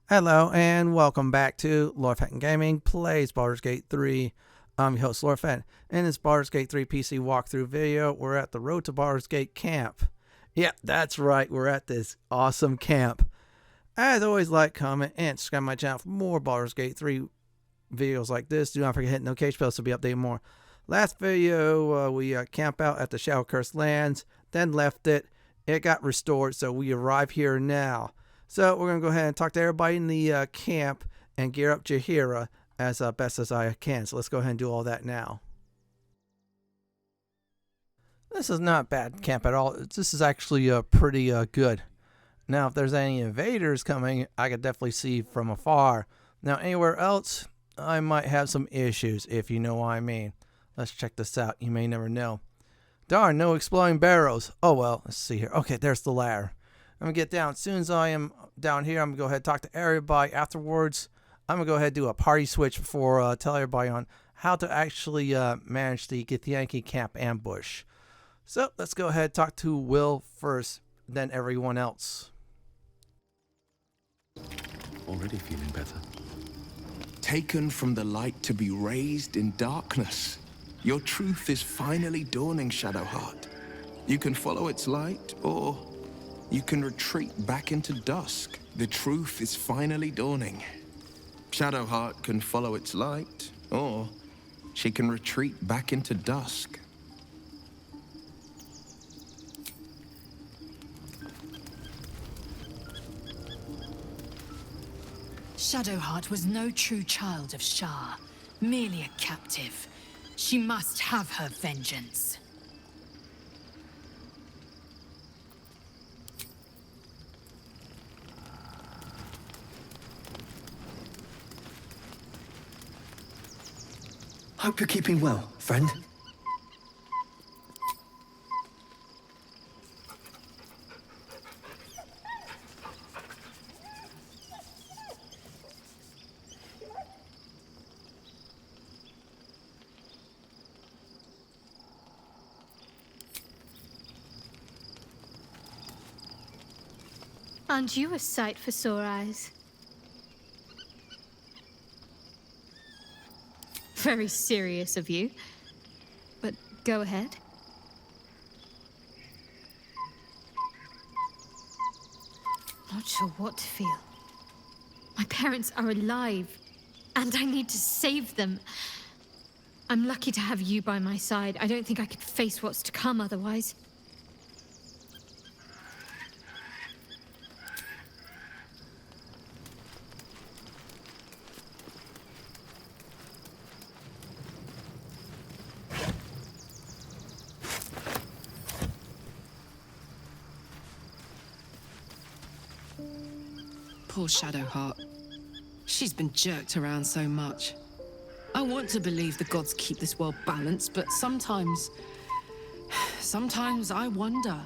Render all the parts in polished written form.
Hello and welcome back to Lord Fenton Gaming Plays Baldur's Gate 3. I'm your host Lord Fenton. In this Baldur's Gate 3 PC walkthrough video, we're at the Road to Baldur's Gate Camp. Yep, that's right, we're at this awesome camp. As always, like, comment, and subscribe to my channel for more Baldur's Gate 3 videos like this. Do not forget to hit the notification bell to be updated more. Last video, we camp out at the Shadow Cursed Lands, then left it. It got restored, so we arrive here now. So we're going to go ahead and talk to everybody in the camp and gear up Jaheira as best as I can. So let's go ahead and do all that now. This is not bad camp at all. This is actually pretty good. Now, if there's any invaders coming, I could definitely see from afar. Now, anywhere else, I might have some issues, if you know what I mean. Let's check this out. You may never know. Darn, no exploding barrels. Oh, well, let's see here. Okay, there's the ladder. I'm going to get down. As soon as I am down here, I'm going to go ahead and talk to everybody. Afterwards, I'm going to go ahead and do a party switch before tell everybody on how to actually manage the Githyanki Camp Ambush. So, let's go ahead and talk to Will first, then everyone else. Already feeling better. Taken from the light to be raised in darkness. Your truth is finally dawning, Shadowheart. You can follow its light, or you can retreat back into dusk. The truth is finally dawning. Shadowheart can follow its light, or she can retreat back into dusk. Shadowheart was no true child of Shah, merely a captive. She must have her vengeance. Hope you're keeping well, friend. Aren't you a sight for sore eyes? Very serious of you, but go ahead. Not sure what to feel. My parents are alive, and I need to save them. I'm lucky to have you by my side. I don't think I could face what's to come otherwise. Poor Shadowheart. She's been jerked around so much. I want to believe the gods keep this world balanced, but sometimes I wonder.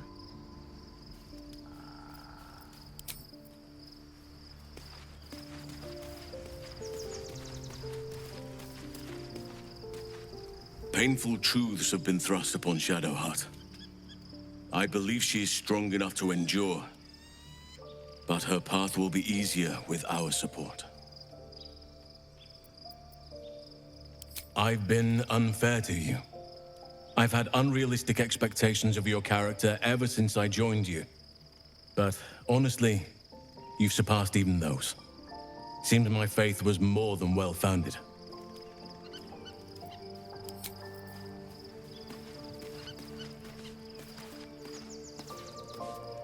Painful truths have been thrust upon Shadowheart. I believe she is strong enough to endure. But her path will be easier with our support. I've been unfair to you. I've had unrealistic expectations of your character ever since I joined you. But honestly, you've surpassed even those. Seemed my faith was more than well-founded.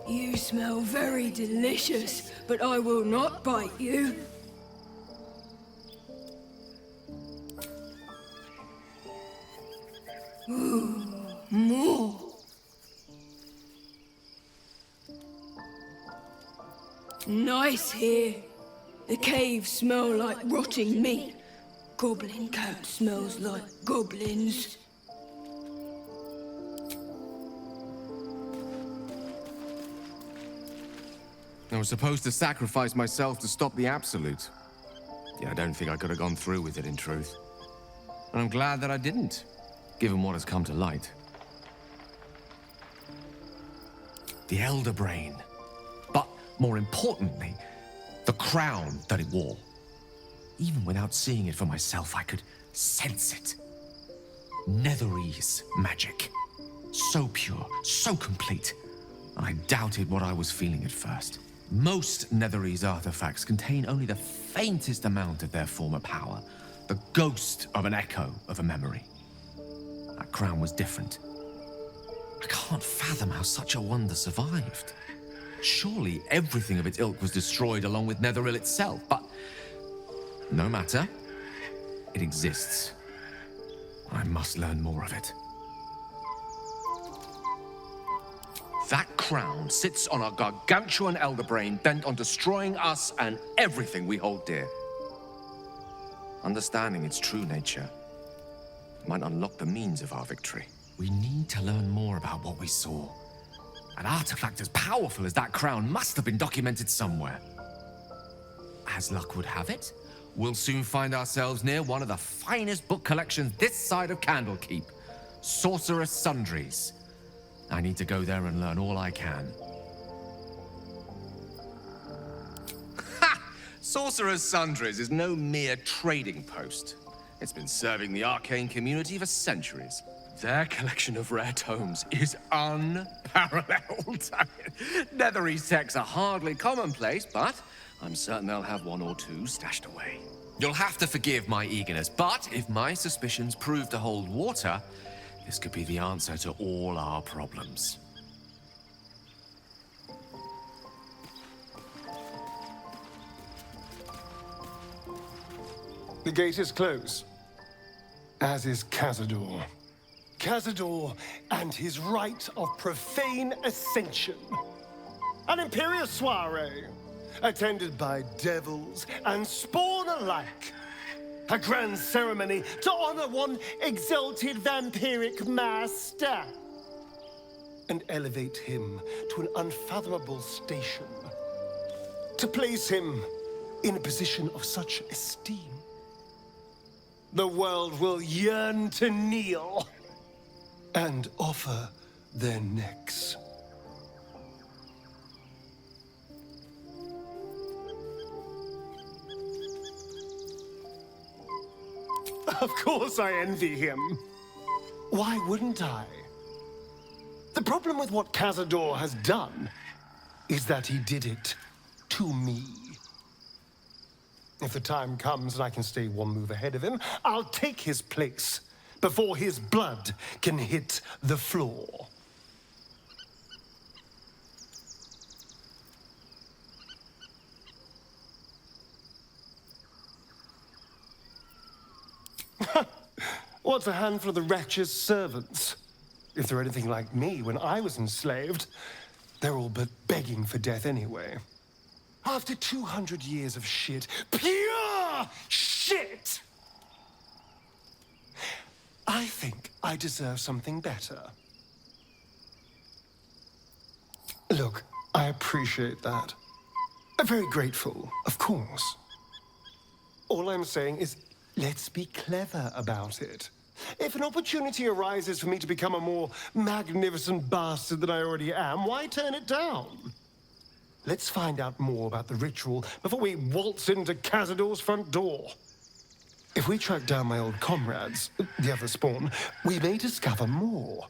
You smell very delicious, but I will not bite you. Ooh, more. Nice here. The caves smell like rotting meat. Goblin Camp smells like goblins. I was supposed to sacrifice myself to stop the Absolute. Yeah, I don't think I could have gone through with it, in truth. And I'm glad that I didn't, given what has come to light. The Elder Brain. But more importantly, The crown that it wore. Even without seeing it for myself, I could sense it. Netherese magic. So pure, so complete. I doubted what I was feeling at first. Most Netherese artifacts contain only the faintest amount of their former power. The ghost of an echo of a memory. That crown was different. I can't fathom how such a wonder survived. Surely everything of its ilk was destroyed along with Netheril itself, but no matter. It exists. I must learn more of it. That crown sits on a gargantuan elder brain bent on destroying us and everything we hold dear. Understanding its true nature might unlock the means of our victory. We need to learn more about what we saw. An artifact as powerful as that crown must have been documented somewhere. As luck would have it, we'll soon find ourselves near one of the finest book collections this side of Candlekeep. Sorcerer's Sundries. I need to go there and learn all I can. Ha! Sorcerer's Sundries is no mere trading post. It's been serving the arcane community for centuries. Their collection of rare tomes is unparalleled. Netherese texts are hardly commonplace, but I'm certain they'll have one or two stashed away. You'll have to forgive my eagerness, but if my suspicions prove to hold water, this could be the answer to all our problems. The gate is closed, as is Cazador. Cazador and his rite of profane ascension. An imperial soiree, attended by devils and spawn alike. A grand ceremony to honor one exalted vampiric master. And elevate him to an unfathomable station. To place him in a position of such esteem. The world will yearn to kneel and offer their necks. Of course I envy him. Why wouldn't I? The problem with what Cazador has done is that he did it to me. If the time comes and I can stay one move ahead of him, I'll take his place before his blood can hit the floor. What's a handful of the wretched servants? If they're anything like me when I was enslaved, they're all but begging for death anyway. After 200 years of shit, pure shit! I think I deserve something better. Look, I appreciate that. I'm very grateful, of course. All I'm saying is, let's be clever about it. If an opportunity arises for me to become a more magnificent bastard than I already am, why turn it down? Let's find out more about the ritual before we waltz into Cazador's front door. If we track down my old comrades, the other spawn, we may discover more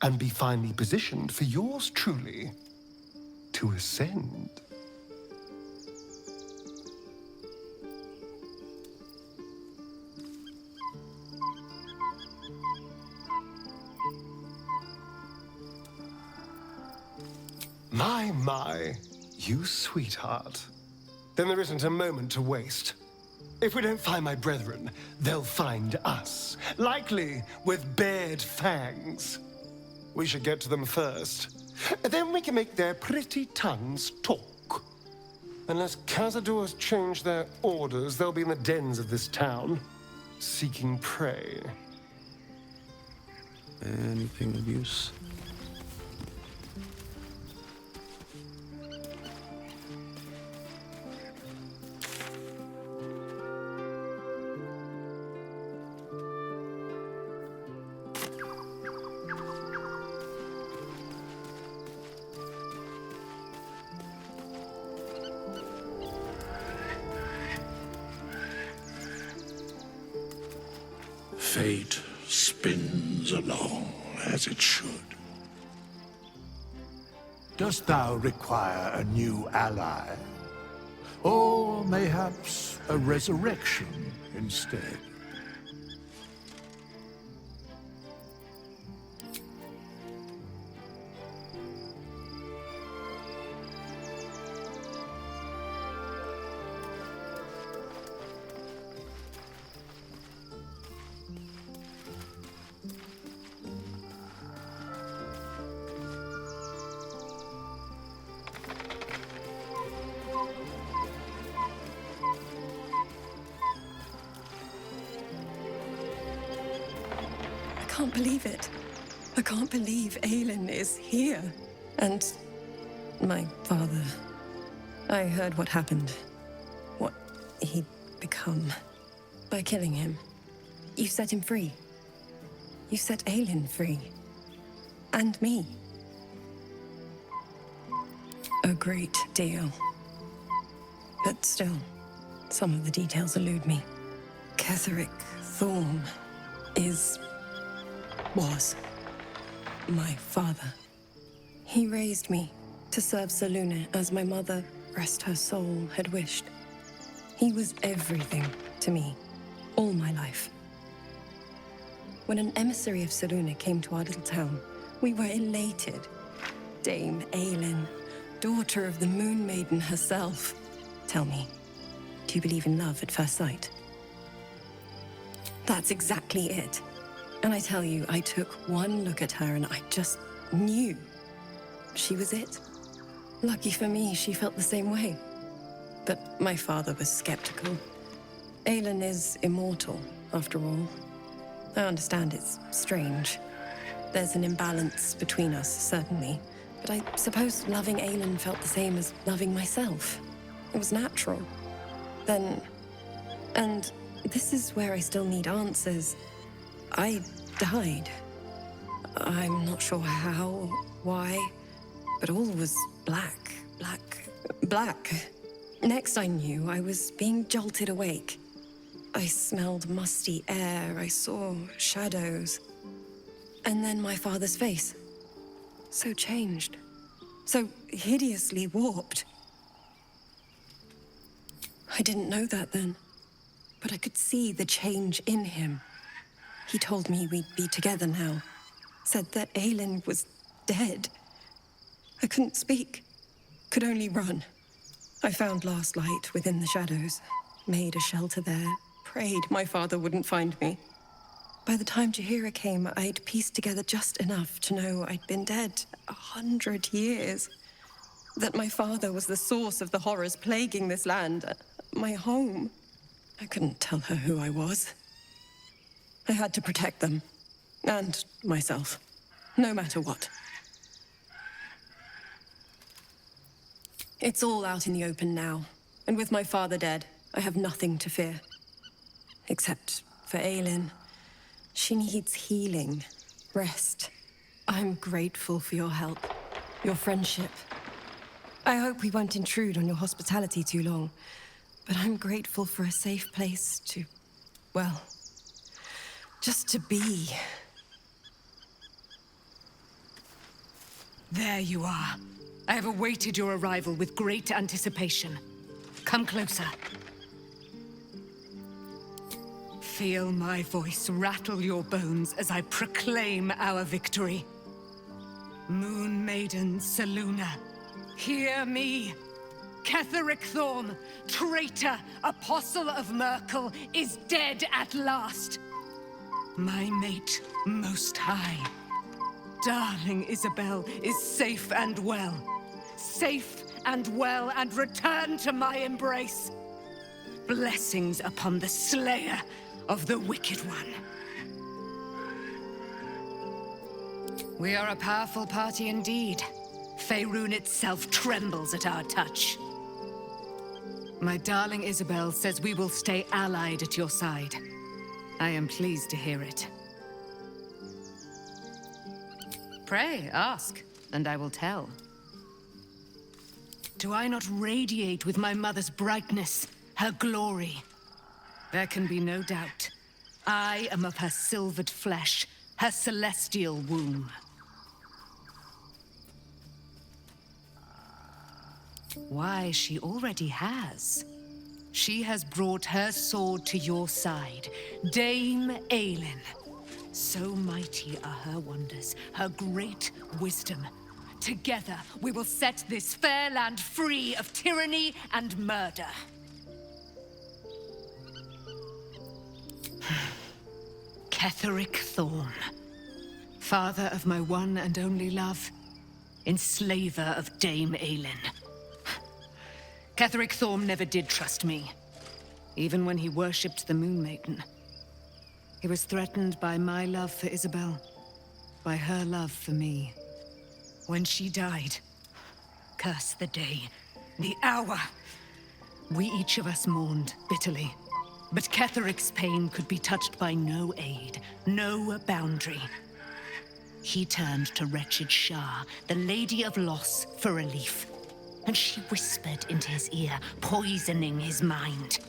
and be finally positioned for yours truly to ascend. My, you sweetheart. Then there isn't a moment to waste. If we don't find my brethren, they'll find us, likely with bared fangs. We should get to them first. Then we can make their pretty tongues talk. Unless Cazador's changed their orders, they'll be in the dens of this town, seeking prey. Anything of use? Fate spins along as it should. Dost thou require a new ally? Or mayhaps a resurrection instead? I can't believe it. I can't believe Aelin is here. And my father. I heard what happened. What he'd become. By killing him. You set him free. You set Aelin free. And me. A great deal. But still, some of the details elude me. Ketheric Thorm was my father. He raised me to serve Selûne as my mother, rest her soul, had wished. He was everything to me, all my life. When an emissary of Selûne came to our little town, we were elated. Dame Aelin, daughter of the Moon Maiden herself. Tell me, do you believe in love at first sight? That's exactly it. And I tell you, I took one look at her and I just knew she was it. Lucky for me, she felt the same way. But my father was skeptical. Aelin is immortal, after all. I understand it's strange. There's an imbalance between us, certainly. But I suppose loving Aelin felt the same as loving myself. It was natural. Then... and this is where I still need answers. I died. I'm not sure how, or why, but all was black. Next I knew, I was being jolted awake. I smelled musty air, I saw shadows. And then my father's face. So changed. So hideously warped. I didn't know that then, but I could see the change in him. He told me we'd be together now. Said that Aelin was dead. I couldn't speak. Could only run. I found last light within the shadows. Made a shelter there. Prayed my father wouldn't find me. By the time Jaheira came, I'd pieced together just enough to know I'd been dead 100 years. That my father was the source of the horrors plaguing this land. My home. I couldn't tell her who I was. I had to protect them. And myself. No matter what. It's all out in the open now. And with my father dead, I have nothing to fear. Except for Aelin. She needs healing. Rest. I'm grateful for your help. Your friendship. I hope we won't intrude on your hospitality too long. But I'm grateful for a safe place to... well... just to be. There you are. I have awaited your arrival with great anticipation. Come closer. Feel my voice rattle your bones as I proclaim our victory. Moon Maiden Selûne, hear me! Ketheric Thorm, traitor, apostle of Merkel, is dead at last. My mate, Most High. Darling Isabel is safe and well. Safe and well and returned to my embrace. Blessings upon the slayer of the Wicked One. We are a powerful party indeed. Faerun itself trembles at our touch. My darling Isabel says we will stay allied at your side. I am pleased to hear it. Pray, ask, and I will tell. Do I not radiate with my mother's brightness, her glory? There can be no doubt. I am of her silvered flesh, her celestial womb. Why, she already has. She has brought her sword to your side, Dame Aelin. So mighty are her wonders, her great wisdom. Together, we will set this fair land free of tyranny and murder. Ketheric Thorn, father of my one and only love, enslaver of Dame Aelin. Ketheric Thorn never did trust me, even when he worshipped the Moon Maiden. He was threatened by my love for Isabel, by her love for me. When she died, curse the day, the hour, we each of us mourned bitterly. But Ketheric's pain could be touched by no aid, no boundary. He turned to wretched Shah, the Lady of Loss, for relief. And she whispered into his ear, poisoning his mind.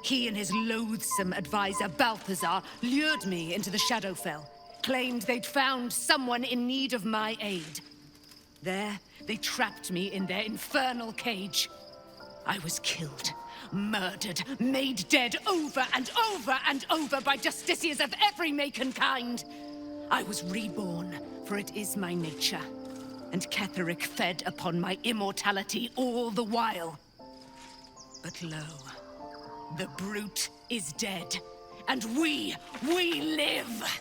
He and his loathsome advisor, Balthazar, lured me into the Shadowfell, claimed they'd found someone in need of my aid. There, they trapped me in their infernal cage. I was killed, murdered, made dead over and over and over by justiciars of every make and kind. I was reborn, for it is my nature. And Ketheric fed upon my immortality all the while. But lo, the brute is dead, and we live!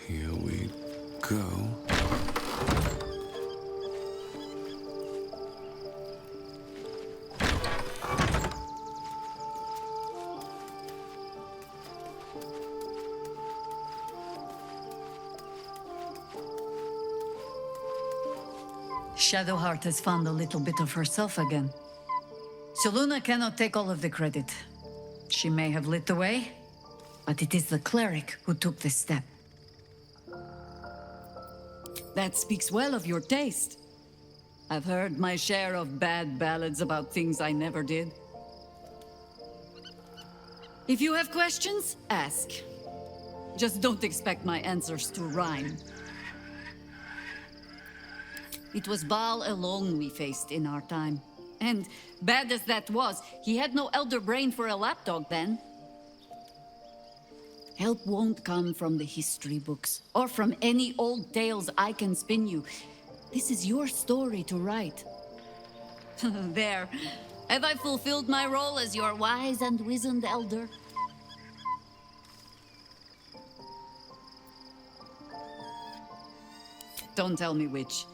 Here we go. Shadowheart has found a little bit of herself again. Selûne cannot take all of the credit. She may have lit the way, but it is the cleric who took this step. That speaks well of your taste. I've heard my share of bad ballads about things I never did. If you have questions, ask. Just don't expect my answers to rhyme. It was Baal alone we faced in our time. And bad as that was, he had no elder brain for a lapdog then. Help won't come from the history books, or from any old tales I can spin you. This is your story to write. There. Have I fulfilled my role as your wise and wizened elder? Don't tell me which.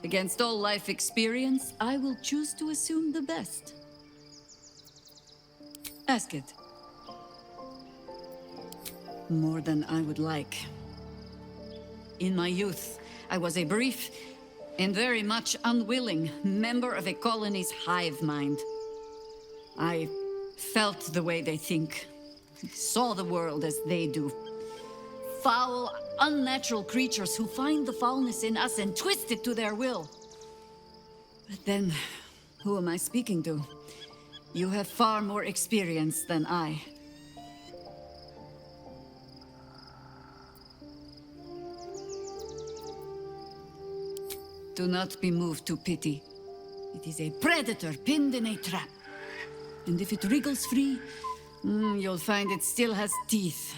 Against all life experience, I will choose to assume the best. Ask it. More than I would like. In my youth, I was a brief and very much unwilling member of a colony's hive mind. I felt the way they think, saw the world as they do. Foul, unnatural creatures who find the foulness in us and twist it to their will. But then, who am I speaking to? You have far more experience than I. Do not be moved to pity. It is a predator pinned in a trap. And if it wriggles free, you'll find it still has teeth.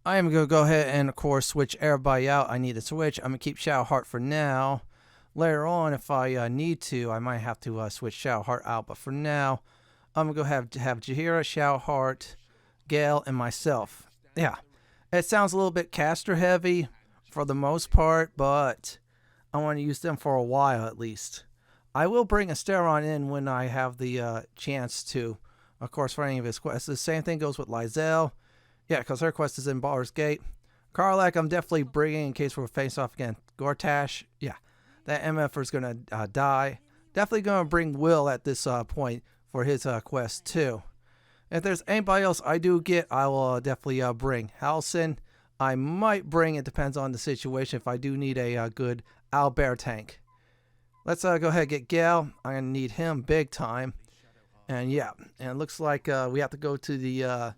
I am going to go ahead and, of course, switch everybody out. I need to switch. I'm going to keep Shadowheart for now. Later on, if I need to, I might have to switch Shadowheart out. But for now, I'm going to go have Jaheira, Shadowheart, Gale, and myself. Yeah. It sounds a little bit caster heavy for the most part, but I want to use them for a while at least. I will bring Asteron in when I have the chance to, of course, for any of his quests. The same thing goes with Lizelle. Yeah, because her quest is in Baldur's Gate. Karlach, I'm definitely bringing in case we're face off again. Gortash, yeah, that MF is going to die. Definitely going to bring Will at this point for his quest too. If there's anybody else I do get, I will definitely bring. Halsin, I might bring. It depends on the situation. If I do need a good owlbear tank. Let's go ahead and get Gale. I'm going to need him big time. And yeah, and it looks like we have to go to the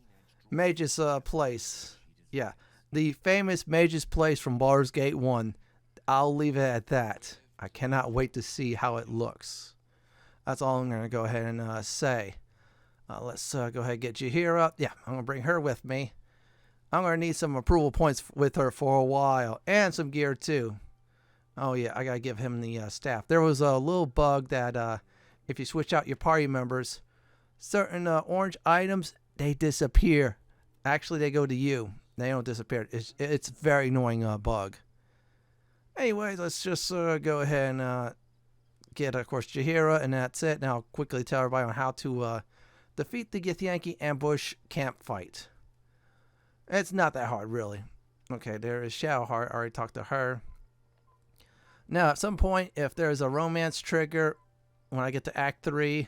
Mage's place. Yeah, the famous Mage's place from Baldur's Gate 1. I'll leave it at that. I cannot wait to see how it looks. That's all I'm going to go ahead and say. Let's go ahead and get Jaheira. Yeah, I'm going to bring her with me. I'm going to need some approval points with her for a while. And some gear too. Oh yeah, I got to give him the staff. There was a little bug that if you switch out your party members, certain orange items, they disappear. Actually, they go to you. They don't disappear. It's a very annoying bug. Anyways, let's just go ahead and get, of course, Jaheira, and that's it. Now I'll quickly tell everybody on how to defeat the Githyanki Ambush camp fight. It's not that hard, really. Okay, there is Shadowheart. I already talked to her. Now, at some point, if there's a romance trigger, when I get to Act 3,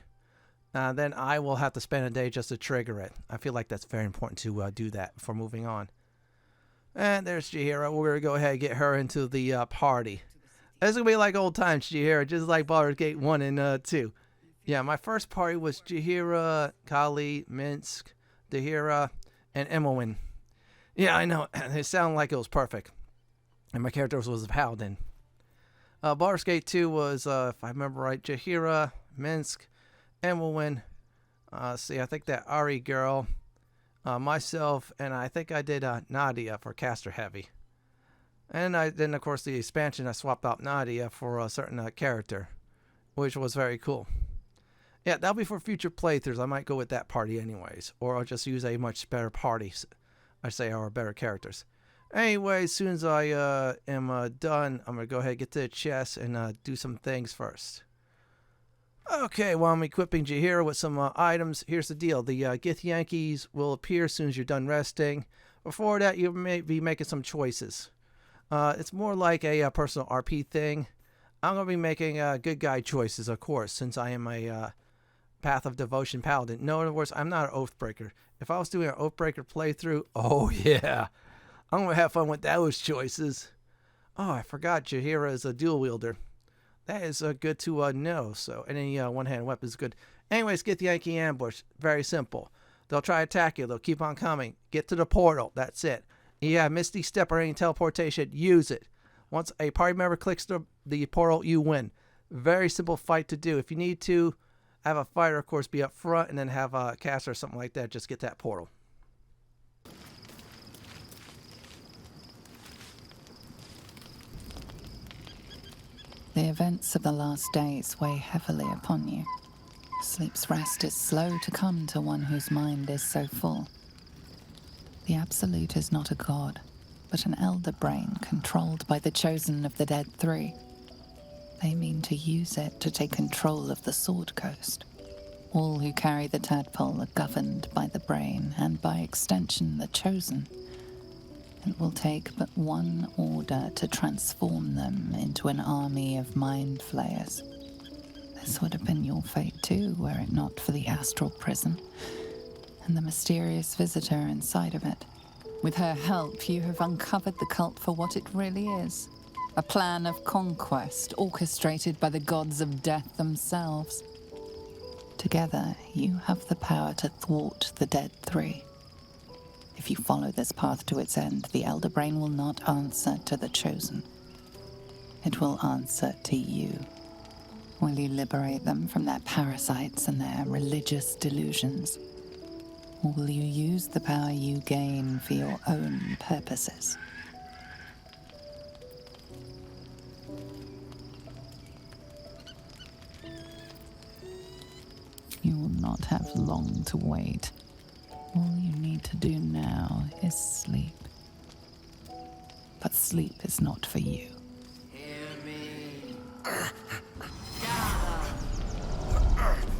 then I will have to spend a day just to trigger it. I feel like that's very important to do that before moving on. And there's Jaheira. We're going to go ahead and get her into the party. It's going to be like old times, Jaheira, just like Baldur's Gate 1 and 2. Yeah, my first party was Jaheira, Kali, Minsk, Jaheira, and Emowyn. Yeah, I know. It sounded like it was perfect. And my character was a paladin. Baldur's Gate 2 was, if I remember right, Jaheira, Minsk, Emowyn. See, I think that Ari girl, myself, and I think I did Nadia for caster heavy. And then, of course, the expansion, I swapped out Nadia for a certain character, which was very cool. Yeah, that'll be for future playthroughs. I might go with that party anyways, or I'll just use a much better party, I say, or better characters. Anyway, as soon as I am done, I'm going to go ahead and get to the chest and do some things first. Okay, while I'm equipping Jaheira with some items, here's the deal. The Githyankis will appear as soon as you're done resting. Before that, you may be making some choices. It's more like a personal RP thing. I'm going to be making good guy choices, of course, since I am a Path of Devotion Paladin. No, in other words, I'm not an Oathbreaker. If I was doing an Oathbreaker playthrough, oh yeah, I'm going to have fun with those choices. Oh, I forgot Jaheira is a dual wielder. That is good to know. So any one-handed weapon is good. Anyways, Githyanki Ambush. Very simple. They'll try to attack you. They'll keep on coming. Get to the portal. That's it. You have Misty Step or any teleportation. Use it. Once a party member clicks the portal, you win. Very simple fight to do. If you need to have a fighter, of course, be up front and then have a caster or something like that. Just get that portal. The events of the last days weigh heavily upon you. Sleep's rest is slow to come to one whose mind is so full. The Absolute is not a god, but an elder brain controlled by the chosen of the Dead Three. They mean to use it to take control of the Sword Coast. All who carry the tadpole are governed by the brain, and by extension the chosen. It will take but one order to transform them into an army of mind flayers. This would have been your fate too, were it not for the astral prison and the mysterious visitor inside of it. With her help, you have uncovered the cult for what it really is. A plan of conquest orchestrated by the gods of death themselves. Together, you have the power to thwart the Dead Three. If you follow this path to its end, the Elder Brain will not answer to the Chosen. It will answer to you. Will you liberate them from their parasites and their religious delusions? Or will you use the power you gain for your own purposes? You will not have long to wait. All you need to do now is sleep. but sleep is not for you. Hear me.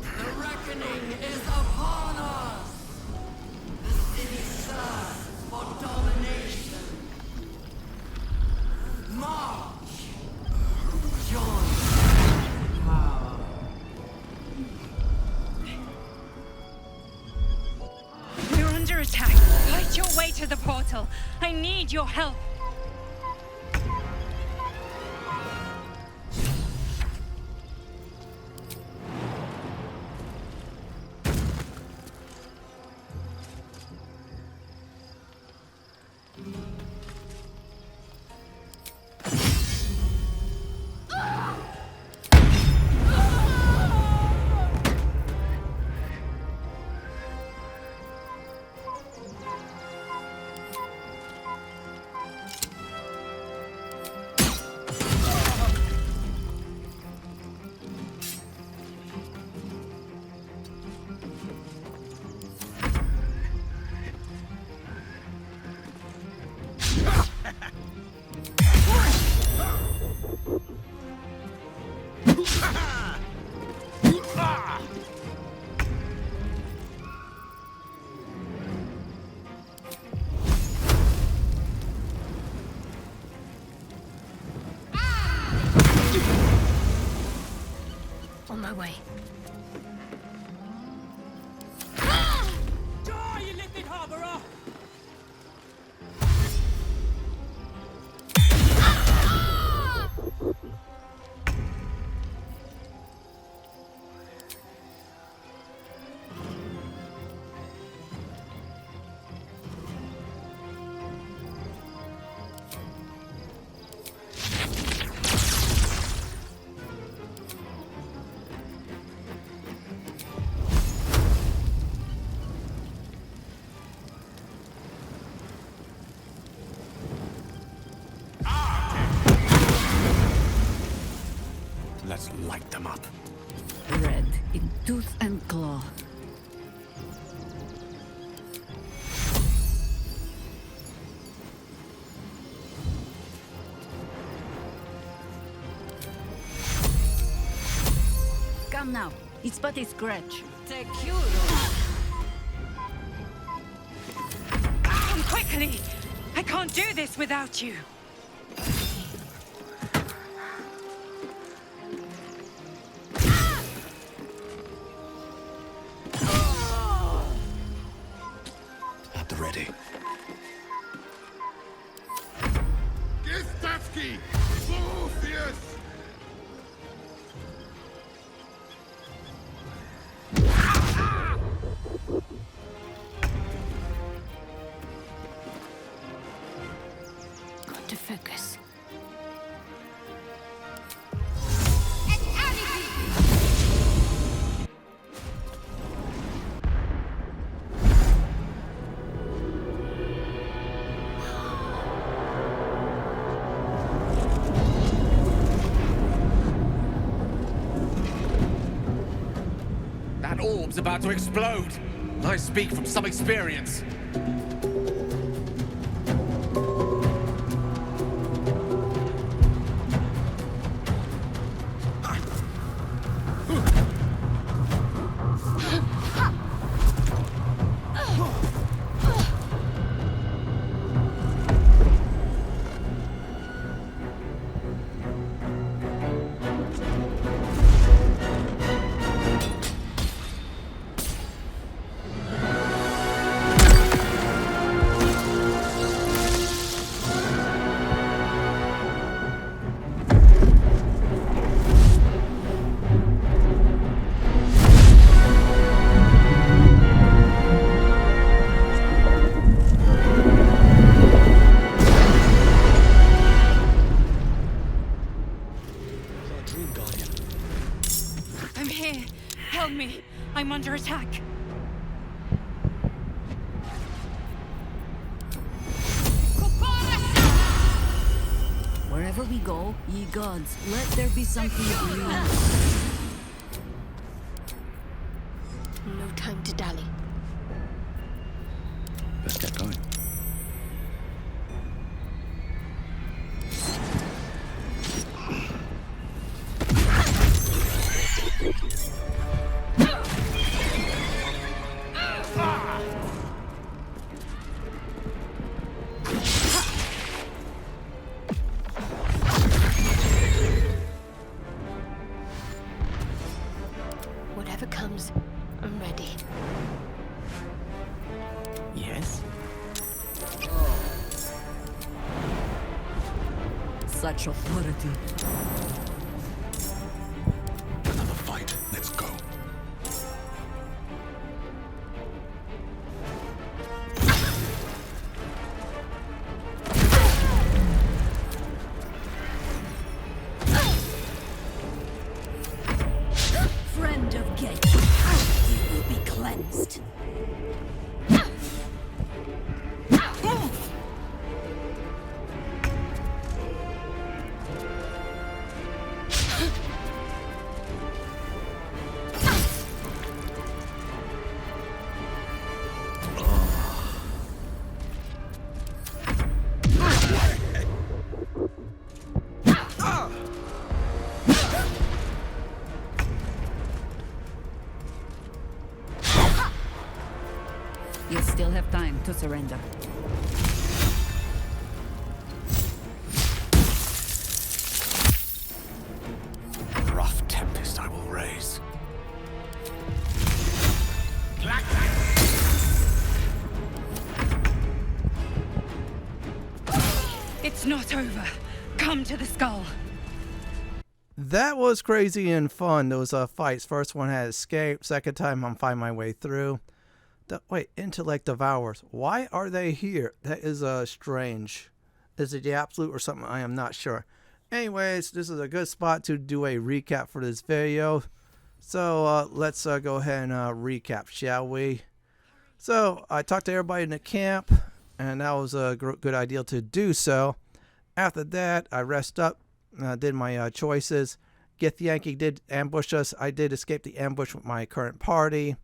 The reckoning is upon us! The city serves for domination. March! Join power. We're under attack. Light your way to the portal. I need your help. On my way. Die, you little harborer! Let's light them up. Red in tooth and claw. Come now. It's but a scratch. Come quickly! I can't do this without you. At the ready. Githyanki! Morpheus! Got to focus. That orb's about to explode. I speak from some experience. I'm here. Help me. I'm under attack. Wherever we go, ye gods, let there be something new. No time to dally. Let's get going. much authority. Another fight. Let's go. Friend of Gate, you will be cleansed. You still have time to surrender. Rough tempest I will raise. It's not over. Come to the skull. That was crazy and fun. Those fights. First one had escape. Second time I'm finding my way through. Wait, intellect devours. Why are they here? That is strange. Is it the absolute or something? I am not sure. Anyways, this is a good spot to do a recap for this video. So let's go ahead and recap, shall we? So I talked to everybody in the camp, and that was a good idea to do so. After that, I rest up, did my choices. Githyanki did ambush us. I did escape the ambush with my current party.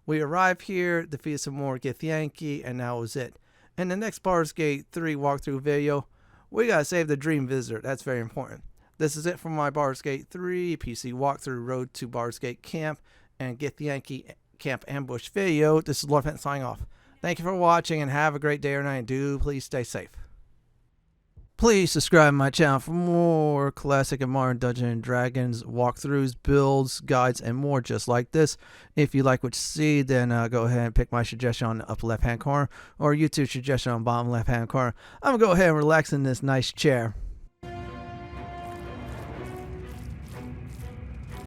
We arrived here, defeated some more Githyanki, and that was it. In the next Baldur's Gate 3 walkthrough video, we gotta save the Dream Visitor. That's very important. This is it for my Baldur's Gate 3 PC walkthrough Road to Baldur's Gate Camp and Githyanki Camp Ambush video. This is Lord Fenton signing off. Thank you for watching and have a great day or night. Do please stay safe. Please subscribe to my channel for more classic and modern Dungeons & Dragons walkthroughs, builds, guides, and more just like this. If you like what you see, then go ahead and pick my suggestion on the upper left-hand corner or YouTube suggestion on the bottom left-hand corner. I'm going to go ahead and relax in this nice chair.